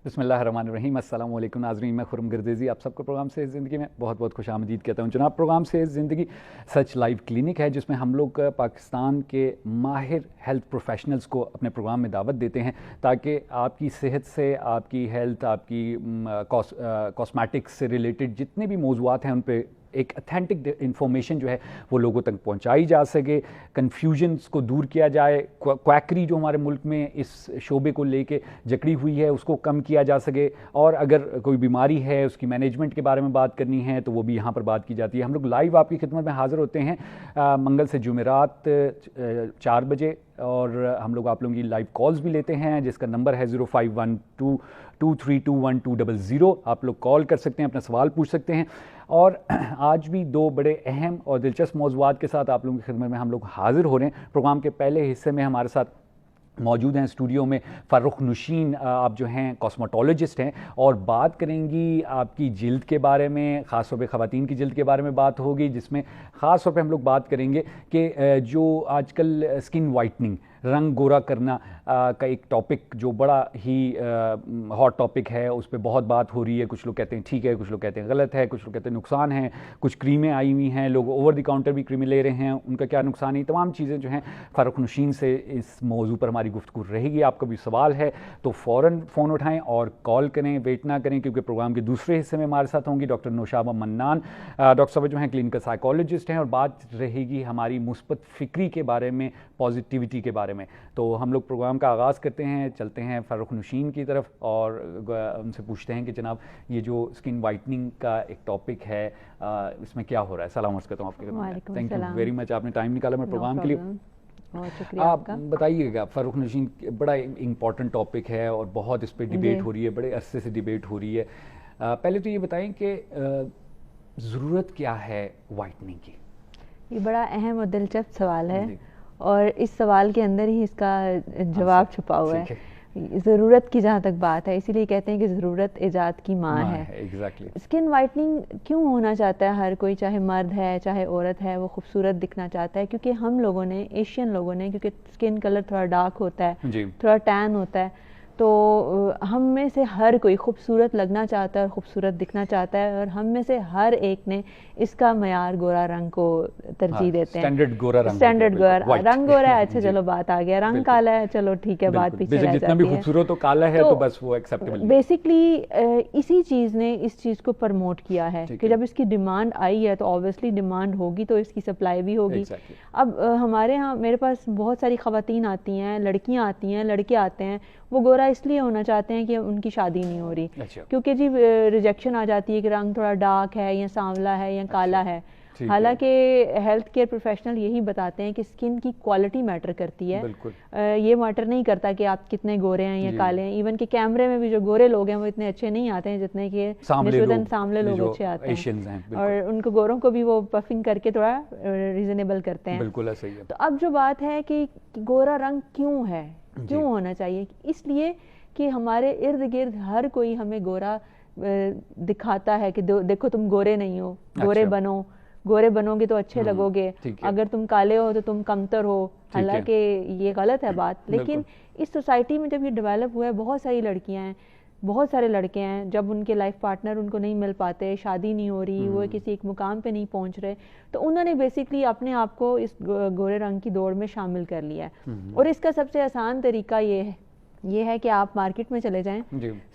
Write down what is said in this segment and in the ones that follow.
बिस्मिल्लाहिर्रहमानिर्रहीम। अस्सलाम वालेकुम नाज़रीन, मैं खुरम गर्देज़ी आप सबको प्रोग्राम से ज़िंदगी में बहुत बहुत खुशामदीद कहता हूँ। जनाब, प्रोग्राम से ज़िंदगी सच लाइव क्लिनिक है जिसमें हम लोग पाकिस्तान के माहिर हेल्थ प्रोफेशनल्स को अपने प्रोग्राम में दावत देते हैं ताकि आपकी सेहत से, आपकी हेल्थ, आपकी कॉस्मेटिक्स से रिलेटेड जितने भी मौज़ूआत हैं उन पे एक अथेंटिक इन्फॉर्मेशन जो है वो लोगों तक पहुंचाई जा सके, कन्फ्यूजन्स को दूर किया जाए, क्वैकरी जो हमारे मुल्क में इस शोबे को लेके जकड़ी हुई है उसको कम किया जा सके, और अगर कोई बीमारी है उसकी मैनेजमेंट के बारे में बात करनी है तो वो भी यहाँ पर बात की जाती है। हम लोग लाइव आपकी खिदमत में हाज़िर होते हैं मंगल से जुमेरात 4 बजे, और हम लोग आप लोगों की लाइव कॉल्स भी लेते हैं जिसका नंबर है 05122321 आप लोग कॉल कर सकते हैं, अपना सवाल पूछ सकते हैं। और आज भी दो बड़े अहम और दिलचस्प मौज़ूआत के साथ आप लोगों की खिदमत में हम लोग हाज़िर हो रहे हैं। प्रोग्राम के पहले हिस्से में हमारे साथ मौजूद हैं स्टूडियो में फ़र्रुख नौशीन, आप जो हैं कॉस्मेटोलॉजिस्ट हैं, और बात करेंगी आपकी जिल्द के बारे में, ख़ास तौर पे ख़वातीन की जिल्द के बारे में बात होगी, जिसमें ख़ास तौर पे हम लोग बात करेंगे कि जो आजकल स्किन वाइटनिंग, रंग गोरा करना का एक टॉपिक जो बड़ा ही हॉट टॉपिक है, उस पर बहुत बात हो रही है। कुछ लोग कहते हैं ठीक है, कुछ लोग कहते हैं गलत है, कुछ लोग कहते हैं नुकसान है, कुछ क्रीमें आई हुई हैं, लोग ओवर द काउंटर भी क्रीमें ले रहे हैं, उनका क्या नुकसान है, तमाम चीज़ें जो हैं फ़र्रुख नौशीन से इस मौजू पर हमारी गुफ्तगू रहेगी। आपका भी सवाल है तो फ़ौरन फ़ोन उठाएं और कॉल करें, वेट ना करें, क्योंकि प्रोग्राम के दूसरे हिस्से में हमारे साथ होंगी डॉक्टर नौशाबा मन्नान। डॉक्टर साहब जो हैं क्लिनिकल साइकोलॉजिस्ट हैं, और बात रहेगी हमारी मुस्बत फ़िक्री के बारे में, पॉजिटिविटी के बारे में। तो हम लोग प्रोग्राम का आगाज़ करते हैं, चलते हैं फ़र्रुख नौशीन की तरफ और उनसे पूछते हैं कि जनाब ये जो स्किन वाइटनिंग का एक टॉपिक है इसमें क्या हो रहा है। सलाम अर्ज़ करता हूँ आपके। थैंक यू वेरी मच, आपने टाइम निकाला मेरे प्रोग्राम के लिए। बहुत शुक्रिया आप बताइएगा, फ़र्रुख नौशीन बड़ा इम्पॉर्टेंट टॉपिक है और बहुत इस पर डिबेट हो रही है, बड़े अरसे से डिबेट हो रही है। पहले तो ये बताएं कि ज़रूरत क्या है वाइटनिंग की? ये बड़ा अहम और दिलचस्प सवाल है और इस सवाल के अंदर ही इसका जवाब छुपा हुआ है। ज़रूरत की जहाँ तक बात है, इसीलिए कहते हैं कि ज़रूरत इजाद की माँ है। exactly. स्किन वाइटनिंग क्यों होना चाहता है हर कोई, चाहे मर्द है चाहे औरत है, वो खूबसूरत दिखना चाहता है, क्योंकि हम लोगों ने, एशियन लोगों ने, क्योंकि स्किन कलर थोड़ा डार्क होता है, थोड़ा टैन होता है, तो हम में से हर कोई खूबसूरत लगना चाहता है और ख़ूबसूरत दिखना चाहता है, और हम में से हर एक ने इसका मयार गोरा रंग को तरजीह देते हैं। स्टैंडर्ड गोरा रंग, स्टैंडर्ड गोरा रंग गोरा है, अच्छा चलो बात आ गया, रंग काला है, चलो ठीक है, बात पीछे रह जाती है। जितना भी खूबसूरत हो काला है तो बस वो एक्सेप्टेबल। बेसिकली इसी चीज़ ने इस चीज़ को प्रमोट किया है कि जब इसकी डिमांड आई है तो ऑब्वियसली डिमांड होगी तो इसकी सप्लाई भी होगी। अब हमारे यहाँ, मेरे पास बहुत सारी ख़वातीन आती हैं, लड़कियाँ आती हैं, लड़के आते हैं, वो गोरा इसलिए होना चाहते हैं कि उनकी शादी नहीं हो रही, क्योंकि जी रिजेक्शन आ जाती है कि रंग थोड़ा डार्क है या सांवला है या काला है। हालांकि हेल्थ केयर प्रोफेशनल यही बताते हैं कि स्किन की क्वालिटी मैटर करती है, ये मैटर नहीं करता कि आप कितने गोरे हैं या काले हैं। इवन कि कैमरे में भी जो गोरे लोग हैं वो इतने अच्छे नहीं आते हैं जितने कि निस्बतन सामले लोग अच्छे आते हैं, और उनको गोरों को भी वो पफिंग करके थोड़ा रीजनेबल करते हैं। बिल्कुल सही है। तो अब जो बात है कि गोरा रंग क्यों है, क्यों होना चाहिए, इसलिए कि हमारे इर्द गिर्द हर कोई हमें गोरा दिखाता है कि देखो तुम गोरे नहीं हो, गोरे बनो, गोरे बनोगे तो अच्छे लगोगे, अगर तुम काले हो तो तुम कमतर हो। हालांकि ये गलत है बात, लेकिन इस सोसाइटी में जब ये डेवलप हुआ है, बहुत सारी लड़कियां हैं, बहुत सारे लड़के हैं, जब उनके लाइफ पार्टनर उनको नहीं मिल पाते, शादी नहीं हो रही, वो किसी एक मुकाम पे नहीं पहुंच रहे, तो उन्होंने बेसिकली अपने आप को इस गोरे रंग की दौड़ में शामिल कर लिया है। और इसका सबसे आसान तरीका ये है कि आप मार्केट में चले जाएं,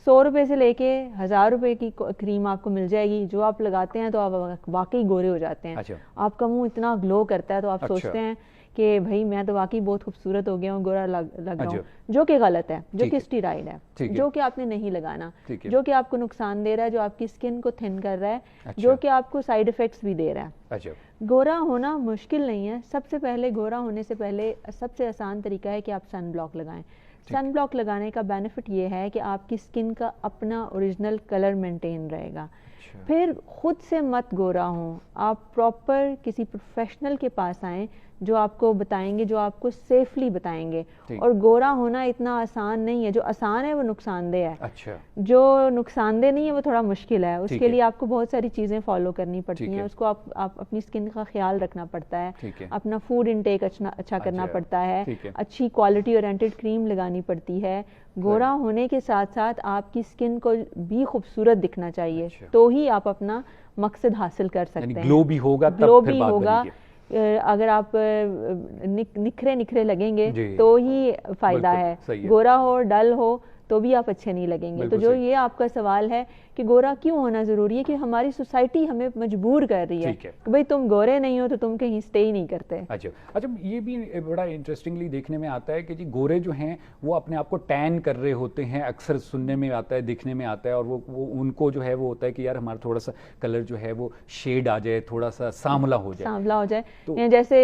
100 रुपये से लेके 1000 रुपये की क्रीम आपको मिल जाएगी, जो आप लगाते हैं तो आप वाकई गोरे हो जाते हैं। आपका मुंह इतना ग्लो करता है तो आप सोचते हैं कि भाई मैं तो वाकई बहुत खूबसूरत हो गया हूँ, गोरा लग रहा हूँ, जो कि गलत है, जो कि स्टीरॉइड है, जो कि आपने नहीं लगाना, जो कि आपको नुकसान दे रहा है, जो आपकी स्किन को थिन कर रहा है, जो कि आपको साइड इफेक्ट्स भी दे रहा है। गोरा होना मुश्किल नहीं है। सबसे पहले गोरा होने से पहले सबसे आसान तरीका है कि आप सन ब्लॉक लगाएं। सन ब्लॉक लगाने का बेनिफिट ये है कि आपकी स्किन का अपना ओरिजिनल कलर मेंटेन रहेगा। अच्छा। फिर खुद से मत गोरा हो, आप प्रॉपर किसी प्रोफेशनल के पास आएँ जो आपको बताएंगे, जो आपको सेफली बताएंगे। और गोरा होना इतना आसान नहीं है, जो आसान है वो नुकसानदेह है। अच्छा। जो नुकसानदेह नहीं है वो थोड़ा मुश्किल है। उसके लिए आपको बहुत सारी चीज़ें फॉलो करनी पड़ती हैं। उसको आप अपनी स्किन का ख्याल रखना पड़ता है, अपना फूड इनटेक अच्छा करना पड़ता है, अच्छी क्वालिटी ओरिएंटेड क्रीम लगानी पड़ती है। गोरा होने के साथ साथ आपकी स्किन को भी खूबसूरत दिखना चाहिए। तो ही आप अपना मकसद हासिल कर सकते हैं। ग्लो भी होगा, ग्लो भी होगा। अगर आप निखरे निखरे लगेंगे तो ही फायदा है। गोरा हो, डल हो तो भी आप अच्छे नहीं लगेंगे। तो जो ये आपका सवाल है कि गोरा क्यों होना ज़रूरी है, कि हमारी सोसाइटी हमें मजबूर कर रही है कि भाई तुम गोरे नहीं हो तो तुम कहीं स्टे ही नहीं करते। अच्छा। ये भी बड़ा इंटरेस्टिंगली देखने में आता है कि जी गोरे जो हैं वो अपने आप को टैन कर रहे होते हैं, अक्सर सुनने में आता है, देखने में आता है। और वो उनको जो है वो होता है कि यार हमारा थोड़ा सा कलर जो है वो शेड आ जाए, थोड़ा सा सांवला हो जाए। तो जैसे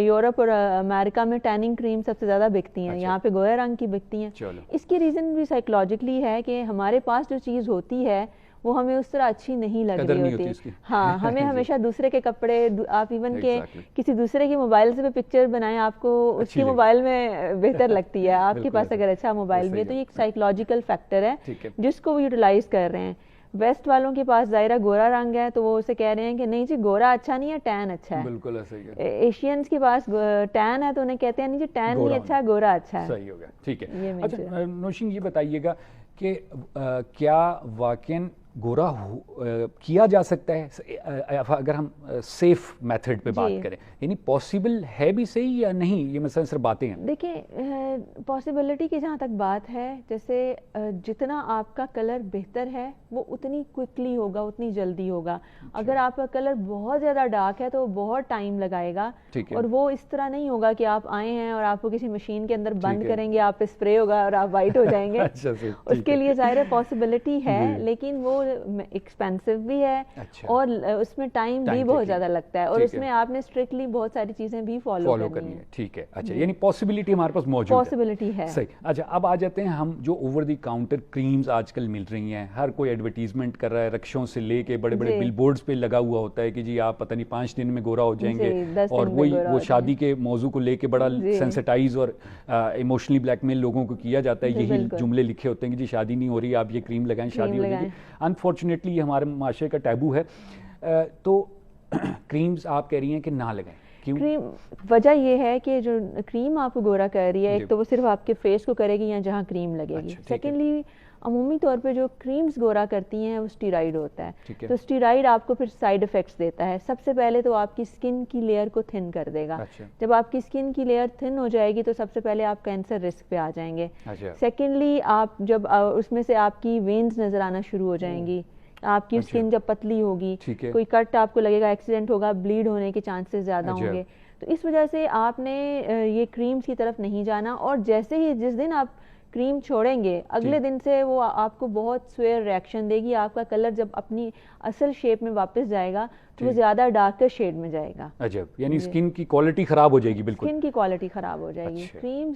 यूरोप और अमेरिका में टैनिंग क्रीम सबसे ज़्यादा बिकती हैं, यहाँ पे गोरे रंग की बिकती हैं। इसकी रीज़न भी साइकोलॉजिकली है कि हमारे पास जो चीज़ होती है वो हमें उस तरह अच्छी नहीं लग रही होती। हाँ, हमें हमेशा दूसरे के कपड़े, आप इवन के किसी दूसरे की मोबाइल से भी पिक्चर बनाएं, आपको उसकी मोबाइल में बेहतर लगती है। आपके पास अगर अच्छा मोबाइल भी है तो ये एक साइकोलॉजिकल फैक्टर है जिसको वो यूटिलाइज कर रहे हैं। वेस्ट वालों के पास ज़ाहिरा गोरा रंग है तो वो उसे कह रहे हैं कि नहीं जी गोरा अच्छा नहीं है, टैन अच्छा है। बिल्कुल ऐसा ही है। एशियंस के पास टैन है तो उन्हें कहते हैं नहीं जी टैन नहीं अच्छा, गोरा अच्छा है। सही हो गया, ठीक है। अच्छा नौशीन, ये बताइएगा कि क्या वाकई गोरा किया जा सकता है अगर हम सेफ मेथड पे बात करें, यानी पॉसिबल है भी सही या नहीं? ये मतलब सिर्फ बातें हैं। देखिए पॉसिबिलिटी की जहाँ तक बात है, जैसे जितना आपका कलर बेहतर है वो उतनी क्विकली होगा, उतनी जल्दी होगा। अगर आपका कलर बहुत ज़्यादा डार्क है तो बहुत टाइम लगाएगा। और वो इस तरह नहीं होगा कि आप आए हैं और आपको किसी मशीन के अंदर बंद करेंगे, आप पे स्प्रे होगा और आप वाइट हो जाएंगे। उसके लिए ज़ाहिर है पॉसिबिलिटी है, लेकिन वो एक्सपेंसिव भी है और उसमें टाइम भी बहुत ज्यादा लगता है। और उसमें आपने स्ट्रिक्टली बहुत सारी चीजें भी फॉलो करनी है। ठीक है। अच्छा, यानी पॉसिबिलिटी हमारे पास मौजूद है, पॉसिबिलिटी है। सही। अच्छा, अब आ जाते हैं हम जो ओवर द काउंटर क्रीम्स आजकल मिल रही हैं, हर कोई एडवर्टीजमेंट कर रहा है, रक्षों से लेके बड़े बड़े बिलबोर्ड्स पे लगा हुआ होता है कि जी आप पता नहीं 5 दिन में गोरा हो जाएंगे। और वो शादी के मौजू को लेके बड़ा सेंसिटाइज और इमोशनली ब्लैकमेल लोगों को किया जाता है। यही जुमले लिखे होते हैं कि जी शादी नहीं हो रही, आप ये क्रीम लगाएं, शादी हो जाएगी। अनफॉर्चुनेटली हमारे माशरे का टैबू है। तो क्रीम्स आप कह रही हैं कि ना लगाएं, क्यों? क्रीम वजह ये है कि जो क्रीम आपको गोरा कर रही है, एक तो वो सिर्फ आपके फेस को करेगी या जहाँ क्रीम लगेगी। सेकेंडली अमूमी तौर पे जो क्रीम्स गोरा करती हैं वो स्टीराइड होता है। तो स्टीराइड आपको फिर साइड इफेक्ट्स देता है। सबसे पहले तो आपकी स्किन की लेयर को थिन कर देगा। जब आपकी स्किन की लेयर थिन हो जाएगी तो सबसे पहले आप कैंसर रिस्क पे आ जाएंगे। सेकेंडली आप जब उसमें से आपकी वेन्स नजर आना शुरू हो जाएंगी, आपकी स्किन जब पतली होगी, कोई कट आपको लगेगा, एक्सीडेंट होगा, ब्लीड होने के चांसेस ज़्यादा होंगे। तो इस वजह से आपने ये क्रीम्स की तरफ नहीं जाना। और जैसे ही जिस दिन आप क्रीम छोड़ेंगे अगले दिन से वो आपको बहुत स्वेयर रिएक्शन देगी। आपका कलर जब अपनी असल शेप में वापस जाएगा तो वो ज्यादा डार्कर शेड में जाएगा। अजब, यानी स्किन की क्वालिटी खराब हो जाएगी। बिल्कुल स्किन की क्वालिटी खराब हो जाएगी। क्रीम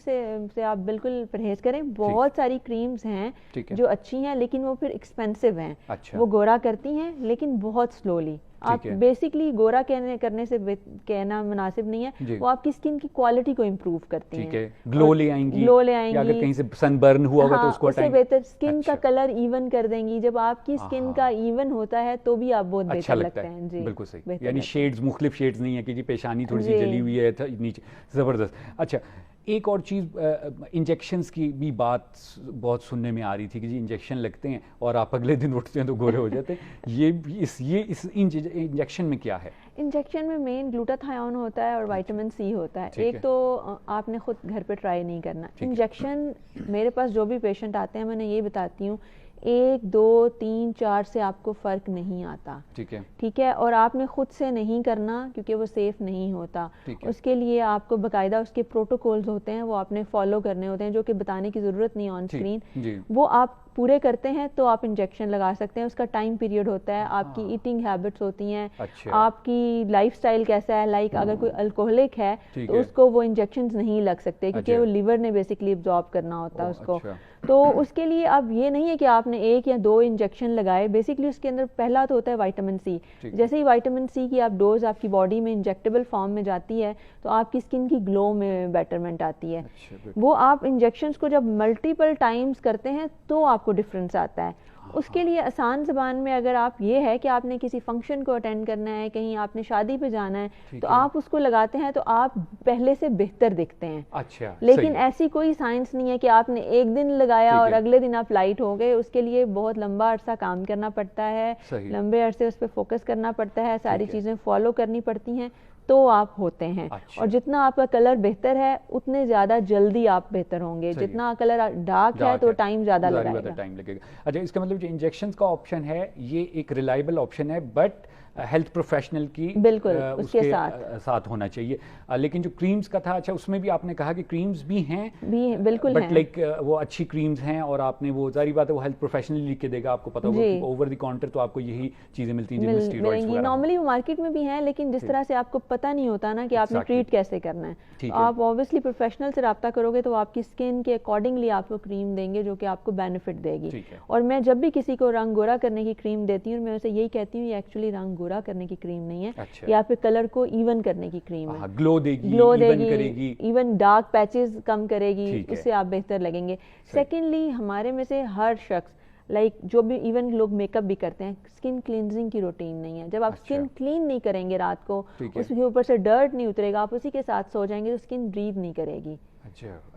से आप बिल्कुल परहेज करें। बहुत सारी क्रीम्स हैं जो अच्छी हैं लेकिन वो फिर एक्सपेंसिव हैं। वो गोरा करती हैं लेकिन बहुत स्लोली। आप बेसिकली गोरा करने से कहना मुनासिब नहीं है, वो आपकी स्किन की क्वालिटी को इम्प्रूव करती हैं। ग्लो ले आएंगी, अगर कहीं से सनबर्न हुआ होगा तो उसको उससे बेहतर स्किन का कलर इवन कर देंगी। जब आपकी स्किन का इवन होता है तो भी आप बहुत बेहतर लगते हैं। जी बिल्कुल सही। यानी शेड्स, मुख्तलिफ शेड्स नहीं है कि जी पेशानी थोड़ी सी जली हुई है नीचे, जबरदस्त। अच्छा, एक और चीज़, इंजेक्शंस की भी बात बहुत सुनने में आ रही थी कि जी इंजेक्शन लगते हैं और आप अगले दिन उठते हैं तो गोरे हो जाते हैं। ये इस इंजेक्शन में क्या है? इंजेक्शन में मेन ग्लूटाथायोन होता है और विटामिन सी होता है। एक तो आपने खुद घर पे ट्राई नहीं करना। इंजेक्शन मेरे पास जो भी पेशेंट आते हैं मैं ये बताती हूँ, 1, 2, 3, 4 से आपको फ़र्क नहीं आता। ठीक है। और आपने खुद से नहीं करना क्योंकि वो सेफ नहीं होता। उसके लिए आपको बाकायदा उसके प्रोटोकॉल्स होते हैं, वो आपने फॉलो करने होते हैं, जो कि बताने की ज़रूरत नहीं ऑन स्क्रीन। वो आप पूरे करते हैं तो आप इंजेक्शन लगा सकते हैं। उसका टाइम पीरियड होता है, आपकी ईटिंग हैबिट्स होती हैं, अच्छा। आपकी लाइफस्टाइल कैसा है, लाइक अगर कोई अल्कोहलिक है तो उसको वो इंजेक्शंस नहीं लग सकते क्योंकि वो लिवर ने बेसिकली एब्जॉर्ब करना होता है उसको। तो उसके लिए अब ये नहीं है कि आपने 1 या 2 इंजेक्शन लगाए, बेसिकली उसके अंदर पहला तो होता है विटामिन सी। जैसे ही विटामिन सी की आप डोज आपकी बॉडी में इंजेक्टेबल फॉर्म में जाती है तो आपकी स्किन की ग्लो में बेटरमेंट आती है। वो आप इंजेक्शंस को जब मल्टीपल टाइम्स करते हैं तो आपको डिफरेंस आता है। उसके लिए आसान ज़बान में अगर आप ये है कि आपने किसी फंक्शन को अटेंड करना है, कहीं आपने शादी पे जाना है तो आप उसको लगाते हैं तो आप पहले से बेहतर दिखते हैं। अच्छा, लेकिन ऐसी कोई साइंस नहीं है कि आपने एक दिन लगाया और अगले दिन आप लाइट हो गए। उसके लिए बहुत लंबा अरसा काम करना पड़ता है, लंबे अरसे उस पर फोकस करना पड़ता है, सारी चीज़ें फॉलो करनी पड़ती हैं तो आप होते हैं। और जितना आपका कलर बेहतर है उतने ज़्यादा जल्दी आप बेहतर होंगे। जितना कलर डार्क है तो टाइम ज़्यादा लगेगा। अच्छा, इसका मतलब जो इंजेक्शंस का ऑप्शन है ये एक रिलायबल ऑप्शन है, बट हेल्थ प्रोफेशनल की बिल्कुल उसके साथ होना चाहिए। लेकिन जो क्रीम्स का था, अच्छा उसमें भी आपने कहा कि क्रीम्स भी हैं, बिल्कुल बट लाइक वो अच्छी क्रीम्स हैं और आपने वो जारी बात है वो हेल्थ प्रोफेशनल लिख के देगा, आपको पता होगा कि ओवर द काउंटर तो आपको यही चीजें मिलती हैं जिनमें स्टेरॉइड्स वगैरह नॉर्मली वो मार्केट में भी हैं, लेकिन जिस तरह से आपको पता नहीं होता ना कि आपने ट्रीट कैसे करना है, तो आप ऑब्वियसली प्रोफेशनल से रब्ता करोगे तो आपकी स्किन के अकॉर्डिंगली आपको क्रीम देंगे जो कि आपको बेनिफिट देगी। और मैं जब भी किसी को रंग गोरा करने की क्रीम देती हूँ मैं उसे यही कहती हूँ ये एक्चुअली रंग गोरा करने की क्रीम नहीं है, ये आपके कलर को इवन करने की क्रीम है। ग्लो देगी, इवन डार्क पैचेस कम करेगी, उससे आप बेहतर लगेंगे। सेकेंडली हमारे में से हर शख्स जो भी इवन लोग मेकअप भी करते हैं, स्किन क्लींजिंग की रूटीन नहीं है। जब आप स्किन क्लीन नहीं करेंगे रात को, उसके ऊपर से डर्ट नहीं उतरेगा, आप उसी के साथ सो जाएंगे तो स्किन ब्रीथ नहीं करेगी।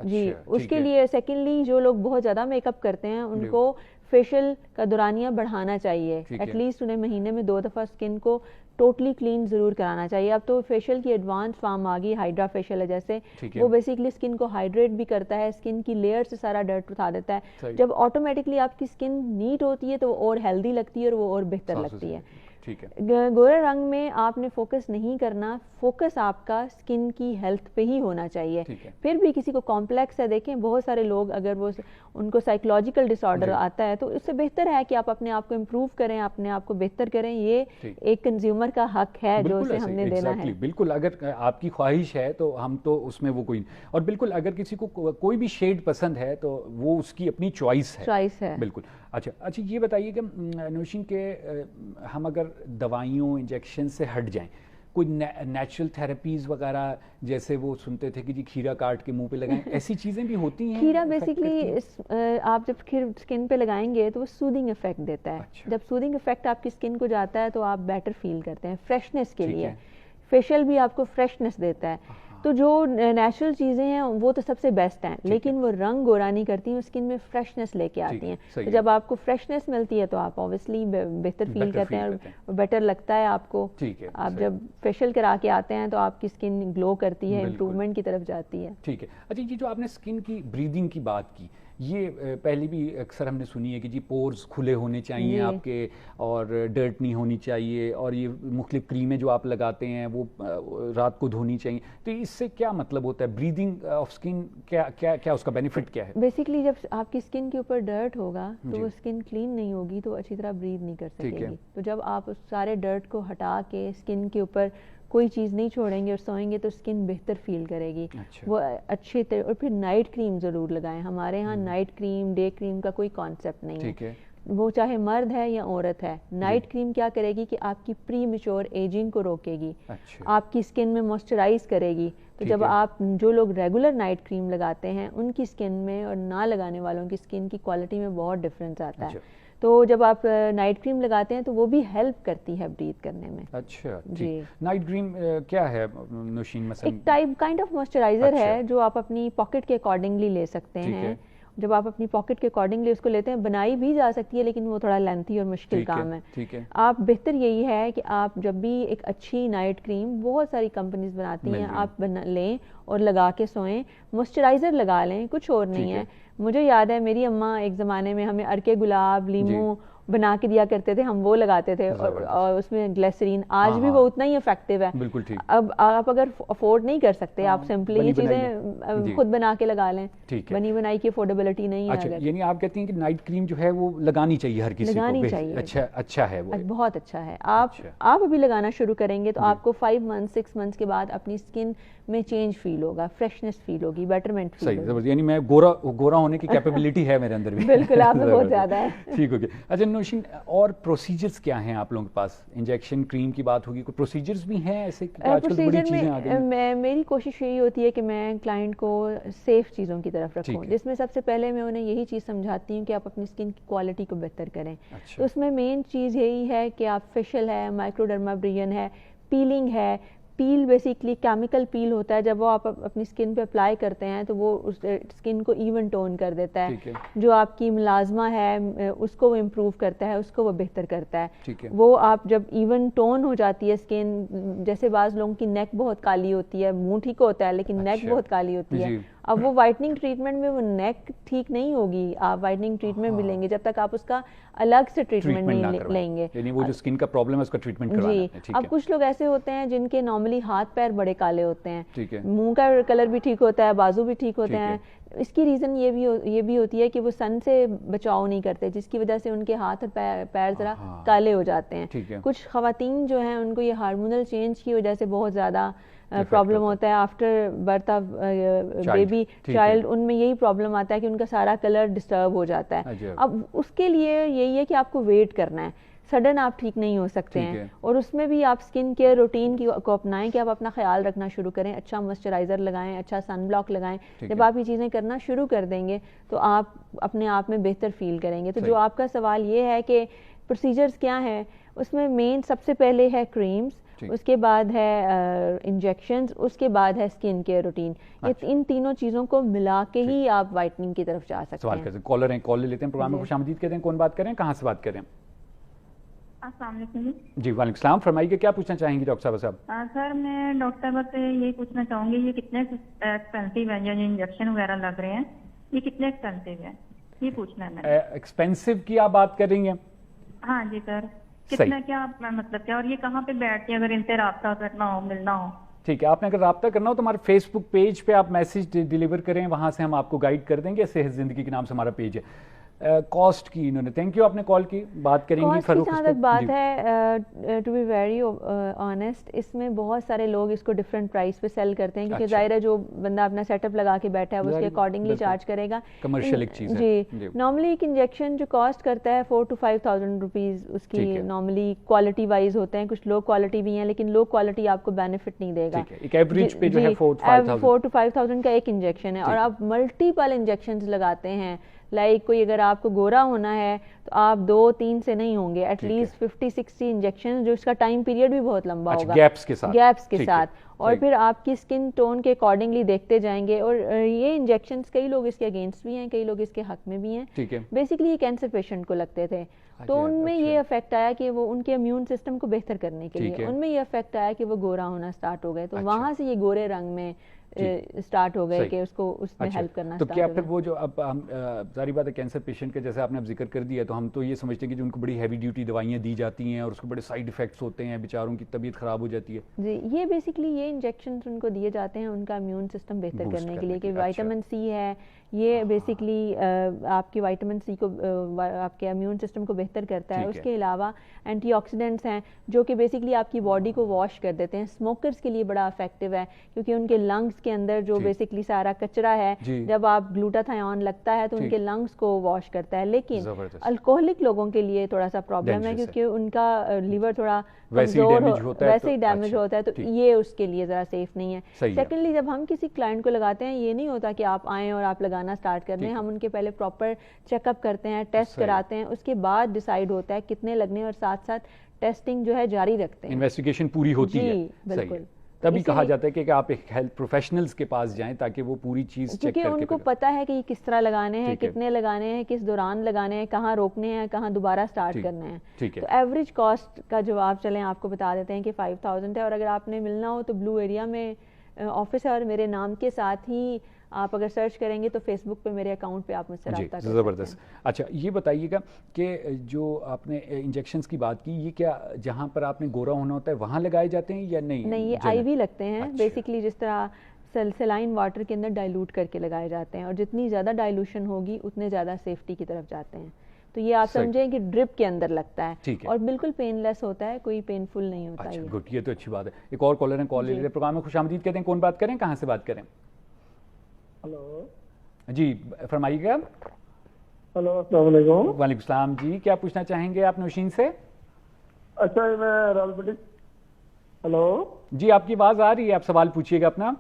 जी, उसके लिए सेकेंडली जो लोग बहुत ज़्यादा मेकअप करते हैं उनको फेशियल का दौरानिया बढ़ाना चाहिए। एटलीस्ट उन्हें महीने में 2 दफ़ा स्किन को टोटली क्लीन जरूर कराना चाहिए। अब तो फेशियल की एडवांस फॉर्म आ गई, हाइड्रा फेशियल है जैसे, वो बेसिकली स्किन को हाइड्रेट भी करता है, स्किन की लेयर से सारा डर्ट उठा देता है। जब ऑटोमेटिकली आपकी स्किन नीट होती है तो वो और हेल्दी लगती है और वो और बेहतर लगती है। ठीक है। गोरे रंग में आपने फोकस नहीं करना, फोकस आपका स्किन की हेल्थ पे ही होना चाहिए। फिर भी किसी को कॉम्प्लेक्स है, देखें बहुत सारे लोग अगर वो उनको साइकोलॉजिकल डिसऑर्डर आता है तो इससे बेहतर है कि आप अपने आप को इम्प्रूव करें, अपने आप को बेहतर करें। ये एक कंज्यूमर का हक है जो उसे हमने देना है। बिल्कुल, अगर आपकी ख्वाहिश है तो हम तो उसमें वो कोई, और बिल्कुल अगर किसी को कोई भी शेड पसंद है तो वो उसकी अपनी चॉइस है। बिल्कुल। अच्छा, ये बताइए कि नौशीन के हम अगर दवाइयों इंजेक्शन से हट जाएं, कोई नेचुरल थेरेपीज वगैरह, जैसे वो सुनते थे कि जी खीरा काट के मुंह पे लगाएं, ऐसी चीजें भी होती हैं? खीरा बेसिकली आप जब स्किन पे लगाएंगे तो वो सूदिंग इफेक्ट देता है। जब सूदिंग इफेक्ट आपकी स्किन को जाता है तो आप बेटर फील करते हैं। फ्रेशनेस के लिए फेशियल भी आपको फ्रेशनेस देता है। तो जो नेचुरल चीज़ें हैं वो तो सबसे बेस्ट हैं, लेकिन वो रंग गोरा नहीं करती, वो स्किन में फ्रेशनेस लेके आती हैं। तो जब आपको फ्रेशनेस मिलती है तो आप ऑब्वियसली बेहतर फील करते हैं और बेटर लगता है आपको। आप जब फेशियल करा के आते हैं तो आपकी स्किन ग्लो करती है, इम्प्रूवमेंट की तरफ जाती है। ठीक है। अच्छा, ये जो आपने स्किन की ब्रीदिंग की बात की, ये पहले भी अक्सर हमने सुनी है कि जी पोर्स खुले होने चाहिए आपके और डर्ट नहीं होनी चाहिए, और ये मुख्तलिफ क्रीमें जो आप लगाते हैं वो रात को धोनी चाहिए। तो इससे क्या मतलब होता है? ब्रीदिंग ऑफ स्किन क्या उसका बेनिफिट क्या है? बेसिकली जब आपकी स्किन के ऊपर डर्ट होगा तो वो स्किन क्लीन नहीं होगी तो अच्छी तरह ब्रीद नहीं कर सकेगी। तो जब आप उस सारे डर्ट को हटा के स्किन के ऊपर कोई चीज़ नहीं छोड़ेंगे और सोएंगे तो स्किन बेहतर फील करेगी। वो अच्छे तरह। और फिर नाइट क्रीम ज़रूर लगाएं। हमारे यहाँ नाइट क्रीम डे क्रीम का कोई कॉन्सेप्ट नहीं है। वो चाहे मर्द है या औरत है। नाइट क्रीम क्या करेगी कि आपकी प्री मैच्योर एजिंग को रोकेगी, आपकी स्किन में मॉइस्चराइज करेगी। तो जब आप जो लोग रेगुलर नाइट क्रीम लगाते हैं उनकी स्किन में और ना लगाने वालों की स्किन की क्वालिटी में बहुत डिफरेंस आता है। तो जब आप नाइट क्रीम लगाते हैं तो वो भी हेल्प करती है ब्रीथ करने में। अच्छा जी। नाइट क्रीम क्या है नौशीन? एक काइंड ऑफ मॉइस्चराइजर है जो आप अपनी पॉकेट के अकॉर्डिंगली ले सकते हैं। जब आप अपनी पॉकेट के अकॉर्डिंगली उसको लेते हैं, बनाई भी जा सकती है लेकिन वो थोड़ा लेंथी और मुश्किल काम है। आप बेहतर यही है कि आप जब भी एक अच्छी नाइट क्रीम, बहुत सारी कंपनीज बनाती हैं, आप लें और लगा के सोएं। मॉइस्चराइजर लगा लें, कुछ और नहीं है। मुझे याद है मेरी अम्मा एक ज़माने में हमें अरके गुलाब, लीमू बना के दिया करते थे, हम वो लगाते थे और उसमें ग्लिसरीन, आज भी वो उतना ही इफेक्टिव है। बिल्कुल ठीक। अब आप अगर अफोर्ड नहीं कर सकते, आप सिंपली ये चीजें खुद बना के लगा लें, बनी बनाई की अफोर्डेबिलिटी नहीं है। अच्छा, यानी आप कहती हैं कि नाइट क्रीम जो है वो लगानी चाहिए हर किसी को? लगानी चाहिए। अच्छा है वो, बहुत अच्छा है। आप अभी लगाना शुरू करेंगे तो आपको 5 मंथ 6 मंथ्स के बाद अपनी स्किन में चेंज फील होगा, फ्रेशनेस फील होगी, बेटरमेंट फील होगी। सही, यानी मैं गोरा होने की कैपेबिलिटी है मेरे अंदर भी। बिल्कुल, आप में बहुत ज्यादा है। ठीक हो गया। अच्छा नौशीन, और प्रोसीजर्स क्या हैं आप लोगों के पास? इंजेक्शन क्रीम की बात होगी, कोई प्रोसीजर्स भी हैं ऐसे? आजकल तो बड़ी चीजें आ गई हैं। मेरी कोशिश यही होती है कि मैं क्लाइंट को सेफ चीज़ों की तरफ रखूं, जिसमें सबसे पहले मैं उन्हें यही चीज़ समझाती हूँ कि आप अपनी स्किन की क्वालिटी को बेहतर करें। तो उसमें मेन चीज़ यही है कि आप फेशियल है, माइक्रोडर्माब्रियन है, पीलिंग है। पील बेसिकली केमिकल पील होता है, जब वो आप अपनी स्किन पे अप्लाई करते हैं तो वो उस स्किन को इवन टोन कर देता है। जो आपकी मुलाजमा है उसको वो इम्प्रूव करता है, उसको वो बेहतर करता है। वो आप जब इवन टोन हो जाती है स्किन, जैसे बाज़ लोगों की नेक बहुत काली होती है, मुंह ठीक होता है लेकिन नेक बहुत काली होती है, अब वो वाइटनिंग ट्रीटमेंट में वो नेक ठीक नहीं होगी। आप वाइटनिंग ट्रीटमेंट भी लेंगे जब तक आप उसका अलग से ट्रीटमेंट नहीं लेंगे, यानी वो जो स्किन का प्रॉब्लम है उसका ट्रीटमेंट करवाना है। जी। अब कुछ लोग ऐसे होते हैं जिनके नॉर्मली हाथ पैर बड़े काले होते हैं, मुंह का कलर भी ठीक होता है, बाजू भी ठीक होते हैं। इसकी रीज़न ये भी होती है कि वो सन से बचाव नहीं करते, जिसकी वजह से उनके हाथ और पैर ज़रा काले हो जाते हैं। कुछ ख़वातीन जो हैं उनको ये हार्मोनल चेंज की वजह से बहुत ज़्यादा प्रॉब्लम होता है after birth of baby child, उनमें यही प्रॉब्लम आता है कि उनका सारा कलर डिस्टर्ब हो जाता है। अब उसके लिए यही है कि आपको वेट करना है, सडन आप ठीक नहीं हो सकते हैं। और उसमें भी आप स्किन केयर रूटीन को अपनाएं कि आप अपना ख्याल रखना शुरू करें, अच्छा मॉइस्चराइजर लगाएं, अच्छा सन ब्लॉक लगाएं। जब आप ये चीज़ें करना शुरू कर देंगे तो आप अपने आप में बेहतर फील करेंगे। तो जो आपका सवाल ये है कि प्रोसीजर्स क्या है, उसमें मेन सबसे पहले है क्रीम्स, उसके बाद है इंजेक्शंस, उसके बाद है स्किन केयर रूटीन। ये इन तीनों चीज़ों को मिला के ही आप वाइटनिंग की तरफ जा सकते हैं। कॉलर हैं, कॉल ले लेते हैं, प्रोग्राम में खुशामदीद कहते हैं। कौन बात करें, कहाँ से बात करें? अस्सलाम वालेकुम जी। वालेकुम सलाम, फरमाइए क्या पूछना चाहेंगी डॉक्टर साहब? सर मैं डॉक्टर साहब से यही पूछना चाहूंगी, ये कितने एक्सपेंसिव है, जो इंजेक्शन वगैरह लग रहे हैं ये कितने एक्सपेंसिव है, ये पूछना है। एक्सपेंसिव की आप बात कर रही हैं? हाँ जी सर, कितना क्या मतलब क्या, और ये कहाँ पे बैठते हैं अगर इनसे रब्ता करना हो, मिलना हो? ठीक है, आपने अगर रब्ता करना हो तो हमारे फेसबुक पेज पे आप मैसेज डिलीवर करें, वहां से हम आपको गाइड कर देंगे। सेहत जिंदगी के नाम से हमारा पेज है। कॉस्ट की इन्होंने, थैंक यू, आपने कॉल की, बात करेंगी फरूक। जहाँ तक बात है, टू बी वेरी ऑनेस्ट, इसमें बहुत सारे लोग इसको डिफरेंट प्राइस पे सेल करते हैं, क्योंकि जाहिर है जो बंदा अपना सेटअप लगा के बैठा है वो उसके अकॉर्डिंगली चार्ज करेगा। कमर्शियल एक चीज़ है जी। नॉर्मली एक इंजेक्शन जो कॉस्ट करता है 4 to 5,000 रुपीज़, उसकी नॉर्मली क्वालिटी वाइज होते हैं, कुछ लो क्वालिटी भी हैं लेकिन लो क्वालिटी आपको बेनिफिट नहीं देगा। एक एवरेज पे जो है 4 to 5,000 का एक इंजेक्शन है, और आप मल्टीपल इंजेक्शन लगाते हैं। लाइक कोई अगर आपको गोरा होना है तो आप 2-3 से नहीं होंगे, एटलीस्ट 50-60 इंजेक्शन, जो इसका टाइम पीरियड भी बहुत लंबा होगा, गैप्स के साथ और फिर आपकी स्किन टोन के अकॉर्डिंगली देखते जाएंगे। और ये इंजेक्शंस कई लोग इसके अगेंस्ट भी हैं, कई लोग इसके हक में भी हैं। बेसिकली ये कैंसर पेशेंट को लगते थे, तो उनमें ये इफेक्ट आया कि वो उनके इम्यून सिस्टम को बेहतर करने के लिए उनमें ये इफेक्ट आया कि वो गोरा होना स्टार्ट हो गए, तो वहां से ये गोरे रंग में स्टार्ट हो गए कि उसको उसमें हेल्प करना। तो क्या फिर वो जो अब हम सारी बात है कैंसर पेशेंट के, जैसे आपने अब जिक्र कर दिया, तो हम तो ये समझते हैं कि जो उनको बड़ी हैवी ड्यूटी दवाइयाँ दी जाती हैं और उसके बड़े साइड इफेक्ट्स होते हैं, बेचारों की तबीयत खराब हो जाती है। जी, ये बेसिकली ये इंजेक्शन उनको दिए जाते हैं उनका इम्यून सिस्टम बेहतर करने के लिए, कि विटामिन सी है, ये बेसिकली आपकी विटामिन सी को आपके इम्यून सिस्टम को बेहतर करता है। उसके अलावा एंटीऑक्सीडेंट्स हैं जो कि बेसिकली आपकी बॉडी को वॉश कर देते हैं। स्मोकर्स के लिए बड़ा इफेक्टिव है, क्योंकि उनके लंग्स के अंदर जो बेसिकली सारा कचरा है, जब आप ग्लूटाथायोन लगता है तो उनके लंग्स को वॉश करता है। लेकिन अल्कोहलिक लोगों के लिए थोड़ा सा प्रॉब्लम है, क्योंकि उनका लीवर थोड़ा कमजोर वैसे ही डैमेज होता है, तो ये उसके लिए ज़रा सेफ नहीं है। सेकेंडली, जब हम किसी क्लाइंट को लगाते हैं, ये नहीं होता कि आप आएँ और आप लगाना स्टार्ट कर दें। हम उनके पहले प्रॉपर चेकअप करते हैं, टेस्ट कराते हैं, उसके बाद डिसाइड होता है कितने लगने, और साथ साथ टेस्टिंग जो है जारी रखते हैं, इन्वेस्टिगेशन पूरी होती है। बिल्कुल, तभी कहा जाता है कि आप एक हेल्थ प्रोफेशनल्स के पास जाएं ताकि वो पूरी चीज चेक करके, क्योंकि उनको पता है कि किस तरह लगाने हैं, कितने लगाने हैं, किस दौरान लगाने हैं, कहाँ रोकने हैं, कहाँ दोबारा स्टार्ट करने हैं। तो एवरेज कॉस्ट का जवाब चलें आपको बता देते हैं कि 5,000 है, और अगर आपने मिलना हो तो ब्लू एरिया में ऑफिस है, और मेरे नाम के साथ ही आप अगर सर्च करेंगे तो फेसबुक पे मेरे अकाउंट पे आप मुझसे जी, रब्ता कर सकते ज़बरदस्त। अच्छा, ये बताइएगा कि जो आपने इंजेक्शंस की बात की, ये क्या जहाँ पर आपने गोरा होना होता है वहाँ लगाए जाते हैं या नहीं? नहीं, ये जनरल? आईवी लगते हैं। अच्छा। बेसिकली जिस तरह सेलाइन वाटर के अंदर डाइल्यूट करके लगाए जाते हैं, और जितनी ज़्यादा डाइल्यूशन होगी उतने ज़्यादा सेफ्टी की तरफ जाते हैं। तो ये आप सही। समझें कि ड्रिप के अंदर लगता है, ठीक है। और बिल्कुल पेनलेस होता है, कोई पेनफुल नहीं होता अच्छा, ये। गुड, ये तो अच्छी बात है। एक और कॉलर है, कॉल ले जी। लेते हैं। प्रोग्राम में खुशामदीद कहते हैं। कौन बात करें, कहाँ से बात करें? हेलो जी, फरमाइएगा। हेलो, अस्सलाम वालेकुम। वालेकुम सलाम जी, क्या पूछना चाहेंगे आप नौशीन से? अच्छा, ये मैं रावलपिंडी। हेलो, जी, आपकी आवाज़ आ रही है, आप सवाल पूछिएगा अपना।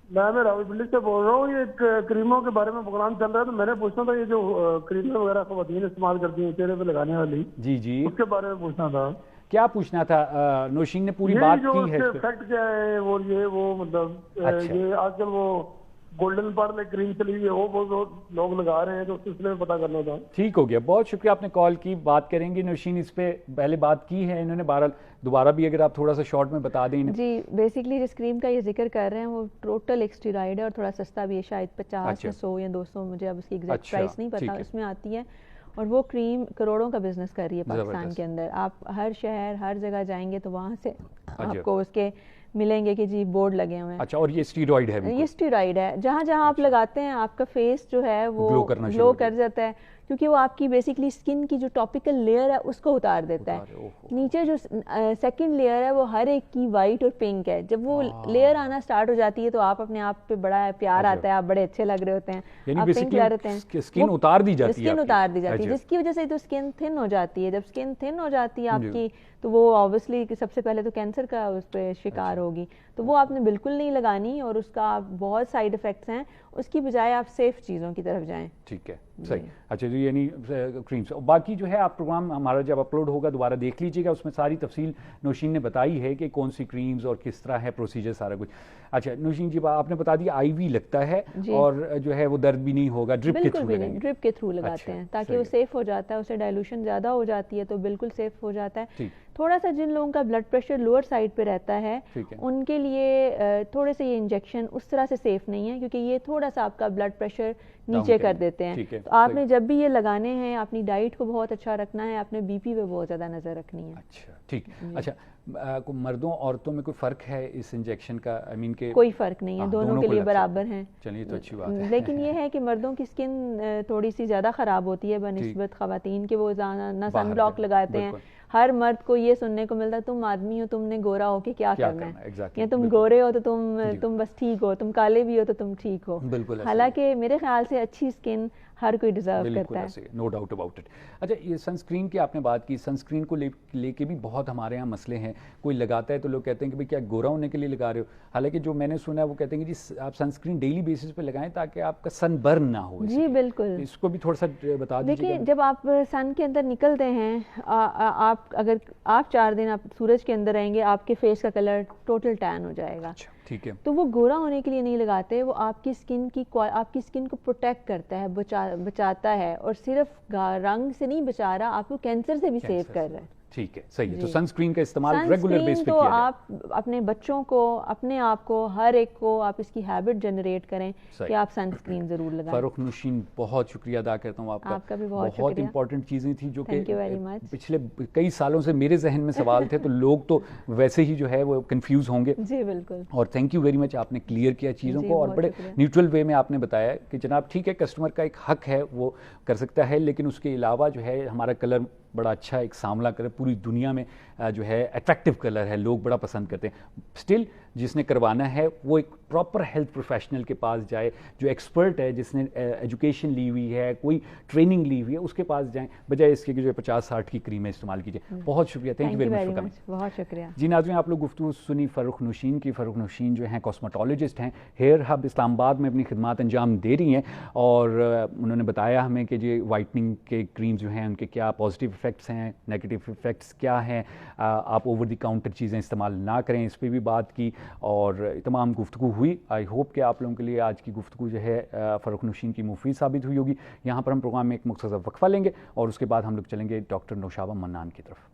मैं रावलपिंडी से बोल रहा हूँ। ये क्रीमों के बारे में प्रोग्राम चल रहा है, तो मैंने पूछना था, ये जो क्रीमें वगैरह ख़वातीन इस्तेमाल करती हैं चेहरे पे लगाने वाली, जी जी, उसके बारे में पूछना था। क्या पूछना था? नौशीन ने पूरी ये बात जो की है उसके इस पे। इफेक्ट क्या है, वो मतलब अच्छा। ये आजकल वो गोल्डन पर्ल क्रीम चली हुई है, वो बहुत लोग लगा रहे हैं, तो उस सिलसिले में पता करना था। ठीक हो गया, बहुत शुक्रिया आपने कॉल की। बात करेंगे नौशीन, इस पे पहले बात की है इन्होंने, बहरहाल दोबारा भी अगर आप थोड़ा सा शॉर्ट में बता दें इन्हें। जी, बेसिकली जिस क्रीम का ये जिक्र कर रहे हैं वो टोटल एक स्टेरॉइड है, और थोड़ा सस्ता भी है, शायद 50 अच्छा। या 100 या 200, मुझे अब उसकी एग्जैक्ट अच्छा, प्राइस नहीं ठीक पता, है। उसमें आती है। और वो क्रीम करोड़ों का बिजनेस कर रही है पाकिस्तान ज़बरदस्त। के अंदर। आप हर शहर हर जगह जाएंगे तो वहाँ से अच्छा। आपको उसके मिलेंगे कि जी बोर्ड लगे हुए हैं। अच्छा, और ये स्टीरॉइड है ये बिल्कुल? स्टेरॉइड है, जहाँ जहाँ आप लगाते हैं आपका फेस जो है वो ग्लो करना शुरू ग्लो हो कर जाता है, क्योंकि वो आपकी बेसिकली स्किन की जो टॉपिकल लेयर है उसको उतार देता उतार, है। ओहो। नीचे जो सेकंड लेयर है वो हर एक की वाइट और पिंक है। जब वो लेयर आना स्टार्ट हो जाती है तो आप अपने आप पे बड़ा प्यार अच्छा। आता है, आप बड़े अच्छे लग रहे होते हैं, यानी आप पिंक बेसिकली लग रहे हैं। स्किन उतार दी जाती है स्किन आपकी? उतार दी जाती है, अच्छा। जिसकी वजह से तो स्किन थिन हो जाती है। जब स्किन थिन हो जाती है जी। आपकी, तो वो ऑब्वियसली सबसे पहले तो कैंसर का उस पर शिकार होगी। तो वो आपने बिल्कुल नहीं लगानी, और उसका बहुत साइड इफेक्ट्स हैं। उसकी बजाय आप सेफ चीज़ों की तरफ जाएं। ठीक है, सही। अच्छा जी, यानी क्रीम्स, और बाकी जो है आप प्रोग्राम हमारा जब अपलोड होगा दोबारा देख लीजिएगा, उसमें सारी तफसील नौशीन ने बताई है कि कौन सी क्रीम्स और किस तरह है प्रोसीजर, सारा कुछ। अच्छा नौशीन जी, आपने बता दिया आईवी लगता है, जी। और जो है वो दर्द भी नहीं होगा, ड्रिप के बिल्कुल थ्रू भी नहीं, लगाएंगे? ड्रिप के थ्रू लगाते अच्छा, हैं, ताकि सही वो है। सेफ हो जाता है। उससे डाइल्यूशन ज़्यादा हो जाती है तो बिल्कुल सेफ हो जाता है। ठीक। थोड़ा सा जिन लोगों का ब्लड प्रेशर लोअर साइड पे रहता है, ठीक है। उनके लिए थोड़े से ये इंजेक्शन उस तरह से सेफ नहीं है, क्योंकि ये थोड़ा सा आपका ब्लड प्रेशर नीचे कर करेंगे। देते हैं। ठीक है, तो आपने जब भी ये लगाने हैं, अपनी डाइट को बहुत अच्छा रखना है, अपने बीपी पे बहुत ज़्यादा नज़र रखनी है। अच्छा, ठीक। अच्छा, मर्दों औरतों में कोई फ़र्क है इस इंजेक्शन का? आई मीन के कोई फ़र्क नहीं है, हाँ, दोनों दोनों के को लिए लग सकता है। बराबर हैं। चलिए, तो अच्छी बात है। लेकिन ये है कि मर्दों की स्किन थोड़ी सी ज़्यादा ख़राब होती है बनिस्बत ख़वातीन के। वो ना बाहर सन ब्लॉक जाए, लगाते हैं। बिल्कुल। हर मर्द को ये सुनने को मिलता है, तुम आदमी हो, तुमने गोरा होके क्या करना है, एग्जैक्टली, या तुम बिल्कुल। गोरे हो तो जी। तुम बस ठीक हो, तुम काले भी हो तो तुम ठीक हो। बिल्कुल ऐसे ही। हालांकि मेरे ख्याल से अच्छी स्किन हर कोई डिजर्व बिल्कुल करता है। ऐसे, नो डाउट अबाउट इट। अच्छा, ये सनस्क्रीन की आपने बात की, सनस्क्रीन को लेके भी बहुत हमारे यहाँ मसले हैं। कोई लगाता है तो लोग कहते हैं कि भाई क्या गोरा होने के लिए लगा रहे हो, हालांकि जो मैंने सुना है वो कहते हैं कि जी आप सनस्क्रीन डेली बेसिस पे लगाएं ताकि आपका सन बर्न ना हो। जी बिल्कुल। इसको भी थोड़ा सा बता देखिए, दीजिए। जब आप सन के अंदर निकलते हैं, आप अगर आप 4 दिन आप सूरज के अंदर रहेंगे, आपके फेस का कलर टोटल टैन हो जाएगा। अच्छा, ठीक है। तो वो गोरा होने के लिए नहीं लगाते, वो आपकी स्किन को प्रोटेक्ट करता है, बचाता है, और सिर्फ रंग से नहीं बचा रहा, आपको कैंसर से भी सेव कर रहा है। ठीक है, सही है। तो जी। सनस्क्रीन का इस्तेमाल रेगुलर सनस्क्रीन बेस पे तो किया जाए। आप अपने बच्चों को, अपने आप को, हर एक को आप इसकी हैबिट जनरेट करें सही। कि आप सनस्क्रीन जरूर लगाएं। फारूक नौशीन, बहुत शुक्रिया अदा करता हूँ आपका। आपका भी बहुत शुक्रिया। इंपॉर्टेंट चीज़ें थी जो कि Thank you very much। पिछले कई सालों से मेरे जहन में सवाल थे, तो लोग तो वैसे ही जो है वो कंफ्यूज होंगे। जी बिल्कुल। और थैंक यू वेरी मच, आपने क्लियर किया चीज़ों जी, को, और बहुत बड़े शुक्रिया। न्यूट्रल वे में आपने बताया कि जनाब ठीक है, कस्टमर का एक हक है, वो कर सकता है, लेकिन उसके अलावा जो है हमारा कलर बड़ा अच्छा, एक सांवला कलर पूरी दुनिया में जो है अट्रैक्टिव कलर है, लोग बड़ा पसंद करते हैं। स्टिल जिसने करवाना है वो एक प्रॉपर हेल्थ प्रोफेशनल के पास जाए, जो एक्सपर्ट है, जिसने एजुकेशन ली हुई है, कोई ट्रेनिंग ली हुई है, उसके पास जाएं, बजाय इसके कि जो 50-60 की क्रीमें इस्तेमाल कीजिए। बहुत शुक्रिया, thank you very much for coming. बहुत शुक्रिया जी नाज़रीन, आप लोग गुफ्तगू सुनी फ़ारूक नौशीन की। फ़ारूक नौशीन जो हैं कॉस्मेटोलॉजिस्ट हैं, हेयर हब इस्लामाबाद में अपनी खिदमात अंजाम दे रही हैं, और उन्होंने बताया हमें कि जी वाइटनिंग के क्रीम जो हैं उनके क्या पॉजिटिव इफ़ेक्ट्स हैं, नेगेटिव इफ़ेक्ट्स क्या हैं, आप ओवर द काउंटर चीज़ें इस्तेमाल ना करें, इस पर भी बात की, और तमाम गुफ्तगू हुई। आई होप कि आप लोगों के लिए आज की गुफ्तगू जो है फ़ारूक नौशीन की मुफीद साबित हुई होगी। यहाँ पर हम प्रोग्राम में एक मुख्तसर वक्फा लेंगे और उसके बाद हम लोग चलेंगे डॉक्टर नौशाबा मन्नान की तरफ।